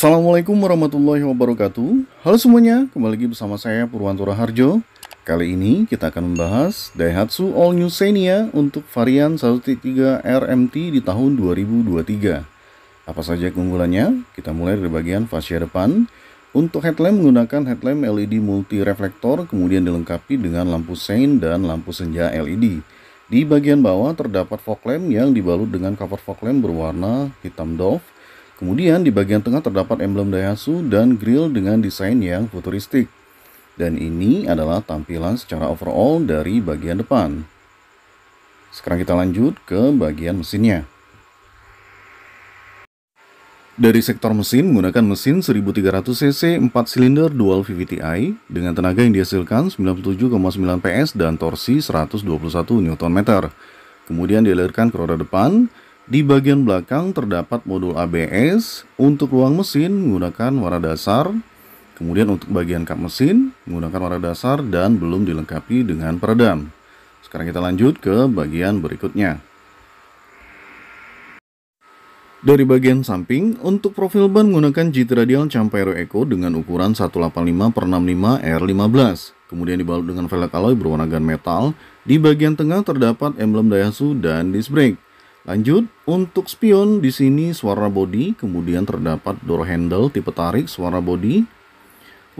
Assalamualaikum warahmatullahi wabarakatuh. Halo semuanya, kembali lagi bersama saya Purwanto Raharjo. Kali ini kita akan membahas Daihatsu All New Xenia untuk varian 1.3 RMT di tahun 2023. Apa saja keunggulannya? Kita mulai dari bagian fascia depan. Untuk headlamp menggunakan headlamp LED multi reflektor, kemudian dilengkapi dengan lampu sein dan lampu senja LED. Di bagian bawah terdapat fog lamp yang dibalut dengan cover fog lamp berwarna hitam doff. Kemudian di bagian tengah terdapat emblem Daihatsu dan grill dengan desain yang futuristik. Dan ini adalah tampilan secara overall dari bagian depan. Sekarang kita lanjut ke bagian mesinnya. Dari sektor mesin menggunakan mesin 1300 cc 4 silinder dual VVTi dengan tenaga yang dihasilkan 97,9 PS dan torsi 121 Nm. Kemudian dialirkan ke roda depan. Di bagian belakang terdapat modul ABS. Untuk ruang mesin menggunakan warna dasar. Kemudian untuk bagian kap mesin menggunakan warna dasar dan belum dilengkapi dengan peredam. Sekarang kita lanjut ke bagian berikutnya. Dari bagian samping, untuk profil ban menggunakan GT Radial Campero Eco dengan ukuran 185/65 R15. Kemudian dibalut dengan velg alloy berwarna gunmetal. Di bagian tengah terdapat emblem Daihatsu dan disc brake. Lanjut, untuk spion di sini suara bodi, kemudian terdapat door handle tipe tarik suara bodi.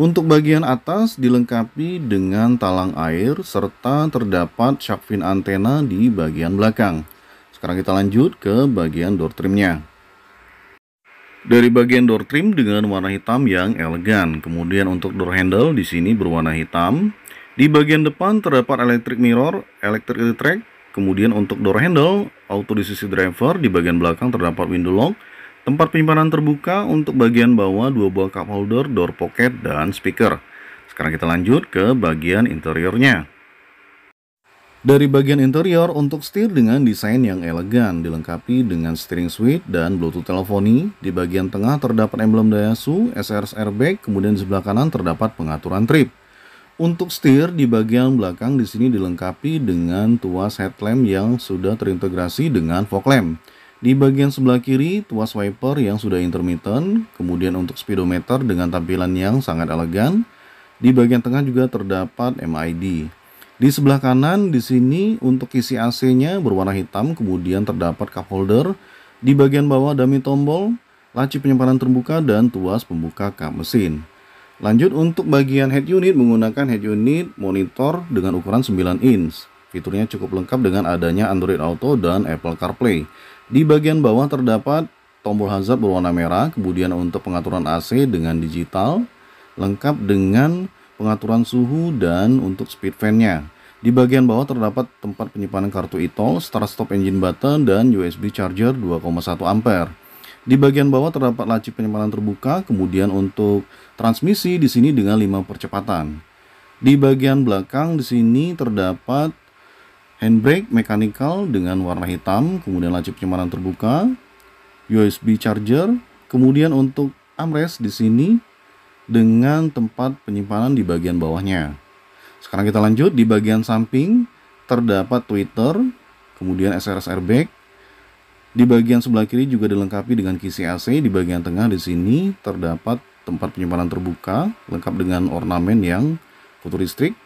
Untuk bagian atas dilengkapi dengan talang air serta terdapat shark fin antena di bagian belakang. Sekarang kita lanjut ke bagian door trimnya. Dari bagian door trim dengan warna hitam yang elegan, kemudian untuk door handle di sini berwarna hitam. Di bagian depan terdapat electric mirror, electric track. Kemudian untuk door handle, auto decisive driver, di bagian belakang terdapat window lock, tempat penyimpanan terbuka, untuk bagian bawah 2 buah cup holder, door pocket, dan speaker. Sekarang kita lanjut ke bagian interiornya. Dari bagian interior, untuk setir dengan desain yang elegan, dilengkapi dengan steering suite dan Bluetooth teleponi. Di bagian tengah terdapat emblem Daihatsu, SRS airbag, kemudian di sebelah kanan terdapat pengaturan trip. Untuk setir di bagian belakang di sini dilengkapi dengan tuas headlamp yang sudah terintegrasi dengan fog lamp. Di bagian sebelah kiri tuas wiper yang sudah intermittent, kemudian untuk speedometer dengan tampilan yang sangat elegan. Di bagian tengah juga terdapat MID. Di sebelah kanan di sini untuk isi AC-nya berwarna hitam, kemudian terdapat cup holder. Di bagian bawah dummy tombol, laci penyimpanan terbuka dan tuas pembuka kap mesin. Lanjut, untuk bagian head unit menggunakan head unit monitor dengan ukuran 9 inch. Fiturnya cukup lengkap dengan adanya Android Auto dan Apple CarPlay. Di bagian bawah terdapat tombol hazard berwarna merah, kemudian untuk pengaturan AC dengan digital, lengkap dengan pengaturan suhu dan untuk speed fan-nya. Di bagian bawah terdapat tempat penyimpanan kartu e-tol, start stop engine button, dan USB charger 2,1 ampere. Di bagian bawah terdapat laci penyimpanan terbuka, kemudian untuk transmisi di sini dengan 5 percepatan. Di bagian belakang di sini terdapat handbrake mechanical dengan warna hitam, kemudian laci penyimpanan terbuka, USB charger, kemudian untuk armrest di sini dengan tempat penyimpanan di bagian bawahnya. Sekarang kita lanjut, di bagian samping terdapat tweeter, kemudian SRS airbag. Di bagian sebelah kiri juga dilengkapi dengan kisi AC. Di bagian tengah di sini terdapat tempat penyimpanan terbuka, lengkap dengan ornamen yang futuristik.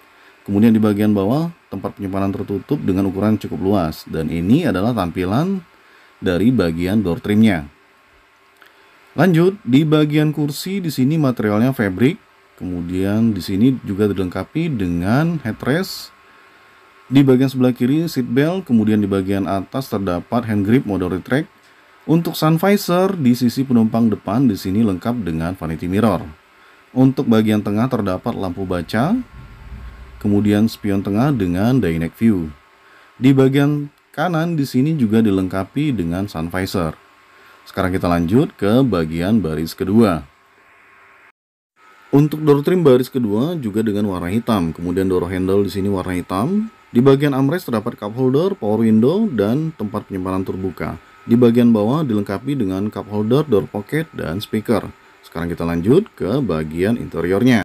Kemudian di bagian bawah tempat penyimpanan tertutup dengan ukuran cukup luas. Dan ini adalah tampilan dari bagian door trimnya. Lanjut, di bagian kursi di sini materialnya fabric. Kemudian di sini juga dilengkapi dengan headrest. Di bagian sebelah kiri seat belt, kemudian di bagian atas terdapat hand grip mode retract. Untuk sun visor di sisi penumpang depan di sini lengkap dengan vanity mirror. Untuk bagian tengah terdapat lampu baca, kemudian spion tengah dengan dynamic view. Di bagian kanan di sini juga dilengkapi dengan sun visor. Sekarang kita lanjut ke bagian baris kedua. Untuk door trim baris kedua juga dengan warna hitam, kemudian door handle di sini warna hitam. Di bagian armrest terdapat cup holder, power window, dan tempat penyimpanan terbuka. Di bagian bawah dilengkapi dengan cup holder, door pocket, dan speaker. Sekarang kita lanjut ke bagian interiornya.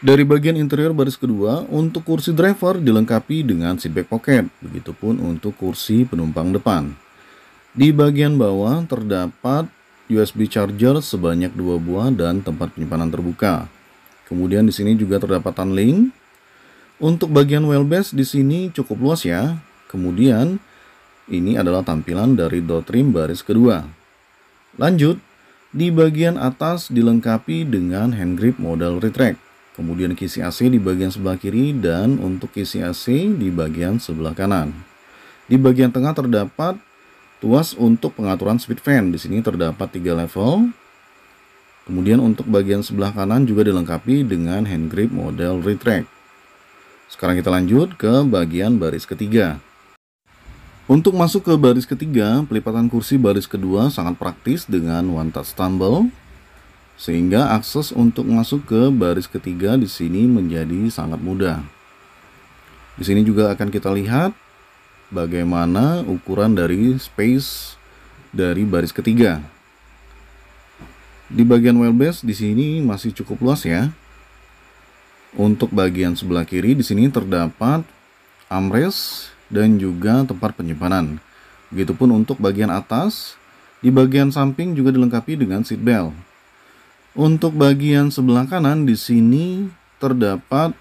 Dari bagian interior baris kedua, untuk kursi driver dilengkapi dengan seatback pocket. Begitupun untuk kursi penumpang depan. Di bagian bawah terdapat USB charger sebanyak 2 buah dan tempat penyimpanan terbuka. Kemudian di sini juga terdapat tunneling. Untuk bagian wheelbase di sini cukup luas ya. Kemudian ini adalah tampilan dari door trim baris kedua. Lanjut, di bagian atas dilengkapi dengan hand grip model retract. Kemudian kisi AC di bagian sebelah kiri dan untuk kisi AC di bagian sebelah kanan. Di bagian tengah terdapat tuas untuk pengaturan speed fan. Di sini terdapat 3 level. Kemudian untuk bagian sebelah kanan juga dilengkapi dengan hand grip model retract. Sekarang kita lanjut ke bagian baris ketiga. Untuk masuk ke baris ketiga, pelipatan kursi baris kedua sangat praktis dengan one touch tumble, sehingga akses untuk masuk ke baris ketiga di sini menjadi sangat mudah. Di sini juga akan kita lihat bagaimana ukuran dari space dari baris ketiga. Di bagian wheelbase di sini masih cukup luas ya. Untuk bagian sebelah kiri di sini terdapat armrest dan juga tempat penyimpanan. Begitupun untuk bagian atas, di bagian samping juga dilengkapi dengan seat belt. Untuk bagian sebelah kanan di sini terdapat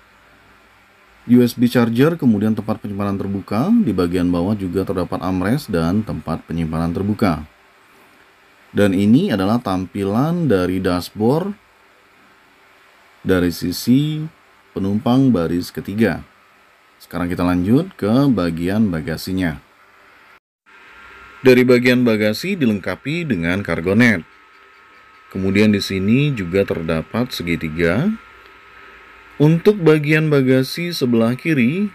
USB charger, kemudian tempat penyimpanan terbuka. Di bagian bawah juga terdapat armrest dan tempat penyimpanan terbuka. Dan ini adalah tampilan dari dashboard dari sisi penumpang baris ketiga. Sekarang kita lanjut ke bagian bagasinya. Dari bagian bagasi dilengkapi dengan cargo net. Kemudian di sini juga terdapat segitiga. Untuk bagian bagasi sebelah kiri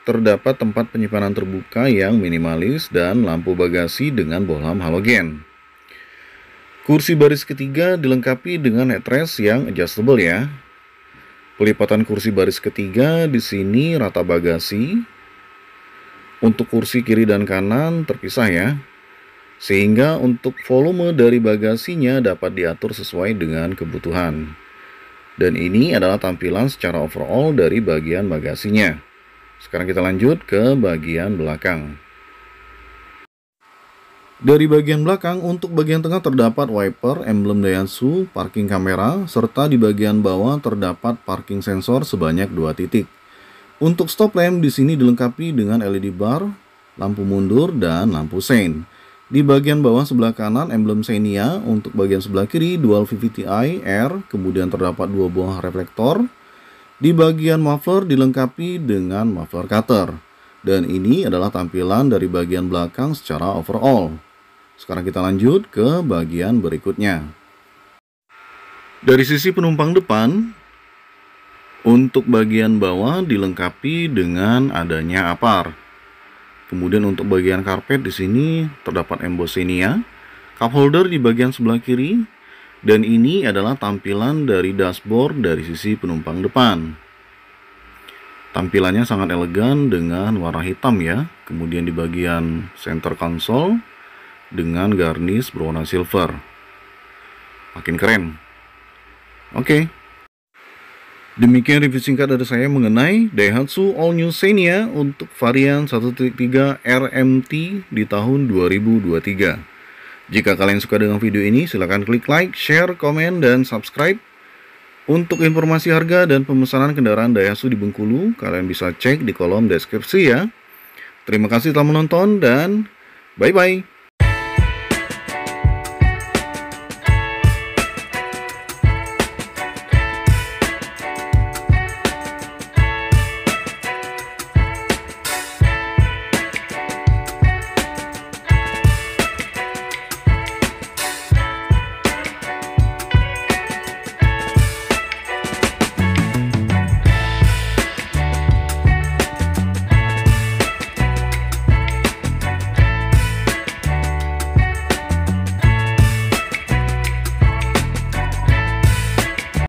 terdapat tempat penyimpanan terbuka yang minimalis dan lampu bagasi dengan bohlam halogen. Kursi baris ketiga dilengkapi dengan headrest yang adjustable ya. Pelipatan kursi baris ketiga di sini rata bagasi. Untuk kursi kiri dan kanan terpisah ya. Sehingga untuk volume dari bagasinya dapat diatur sesuai dengan kebutuhan. Dan ini adalah tampilan secara overall dari bagian bagasinya. Sekarang kita lanjut ke bagian belakang. Dari bagian belakang, untuk bagian tengah terdapat wiper, emblem Daihatsu, parking kamera, serta di bagian bawah terdapat parking sensor sebanyak 2 titik. Untuk stop lamp di sini dilengkapi dengan LED bar, lampu mundur, dan lampu sein. Di bagian bawah sebelah kanan emblem Xenia, untuk bagian sebelah kiri dual VVT-i R, kemudian terdapat 2 buah reflektor. Di bagian muffler dilengkapi dengan muffler cutter. Dan ini adalah tampilan dari bagian belakang secara overall. Sekarang kita lanjut ke bagian berikutnya. Dari sisi penumpang depan, untuk bagian bawah dilengkapi dengan adanya apar. Kemudian untuk bagian karpet di sini terdapat emboss Xenia, cup holder di bagian sebelah kiri, dan ini adalah tampilan dari dashboard dari sisi penumpang depan. Tampilannya sangat elegan dengan warna hitam ya. Kemudian di bagian center console dengan garnish berwarna silver. Makin keren. Oke. Demikian review singkat dari saya mengenai Daihatsu All New Xenia untuk varian 1.3 RMT di tahun 2023. Jika kalian suka dengan video ini, silahkan klik like, share, komen, dan subscribe. Untuk informasi harga dan pemesanan kendaraan Daihatsu di Bengkulu, kalian bisa cek di kolom deskripsi ya. Terima kasih telah menonton dan bye-bye.